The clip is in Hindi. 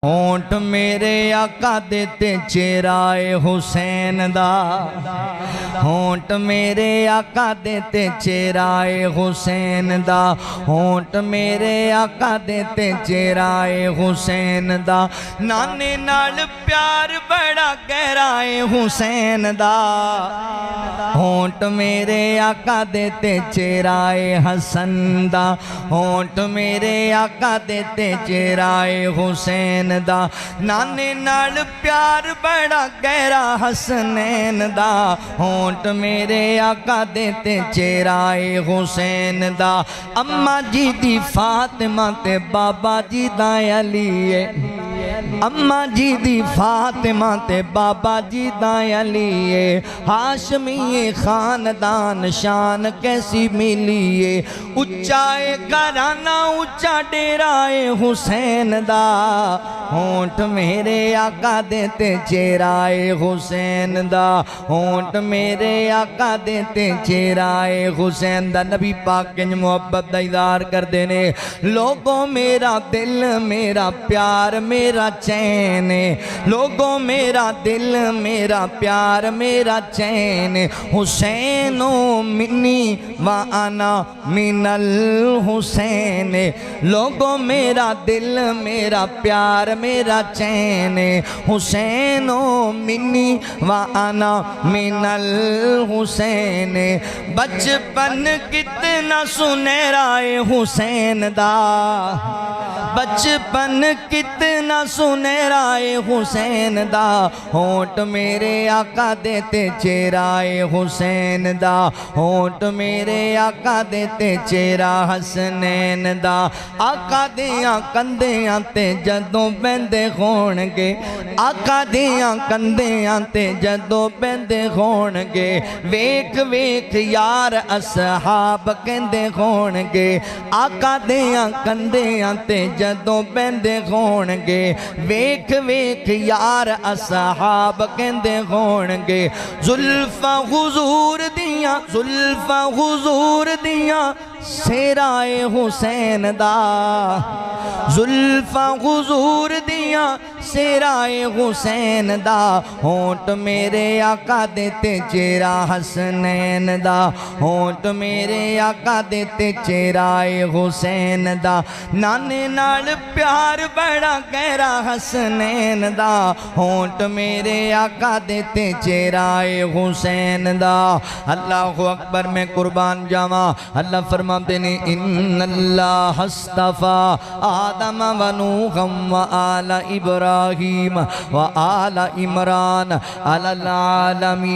होंठ मेरे आका दे ते चेहराए हुसैन दा, होंठ मेरे आका दे ते चेहराए हुसैन दा, होंठ मेरे आका दे ते चेहराए हुसैन दा, नाने नाल प्यार बड़ा गहराए हुसैन दा, होंठ मेरे आका दे ते चेहराए हसन दा, होंठ मेरे आका दे ते चेहराए हुसैन दा, नाने नाल प्यार बड़ा गहरा हसनैन दा, होंठ मेरे आका दे ते चेहराए हुसैन दा, अम्मा जी दी फातिमा ते बाबा जी दा अली है, अम्मा जी दी फातिमा ते बाबा जी दा अली है, हाशमी खानदान शान कैसी मिली है, उच्चा घराना उच्चा डेराए हुसैन दा, होंठ मेरे आका दे ते चेहराए हुसैन दा, होंठ मेरे आका दे ते चेहराए हुसैन दा। नबी पाक के मोहब्बत दा इज़हार करदे ने, लोगों मेरा दिल मेरा प्यार मेरा चैन, लोगों मेरा दिल मेरा प्यार मेरा चैन, हुसैनो मिन्नी व अना मिनल हुसैन, लोगों मेरा दिल मेरा प्यार मेरा चैन, हुसैनो मिन्नी व अना मिनल हुसैन, बचपन कितना सुनहरा हुसैन दा, बचपन कितना सुनहरा हुसैन दा, होंठ मेरे आका दे ते चेहराए हुसैन दा, होंठ मेरे आका दे ते चेहरा हसनैन दा, आका दियां कंधियां ते जदों बहंदे होणगे, आका दियां कंधियां ते जदों बहंदे होणगे, वेख वेख यार असहाब कहंदे होणगे, आका दियां कंधियां ते जदों बहंदे होणगे, वेख वेख यार असहाब कहंदे होणगे, जुल्फां हुजूर दियां, जुल्फां हुजूर दियां सेराए हुसैन दा, जुल्फां हुजूर दियां सेराए हुसैन दा, होंठ मेरे आका दे ते चेहरा हसनैन दा, होंठ मेरे आका दे ते चेहराए हुसैन दा, नाने नाल प्यार बड़ा गहरा हसनैन दा, होंठ मेरे आका दे ते चेहराए हुसैन दा। अल्लाहु अकबर में कुर्बान जावा। अल्लाह फरमाते ने इन्नल्लाह हस्तफा आदम व नूहम व आला इब्राहीम व आला इमरान अलल आलमीन।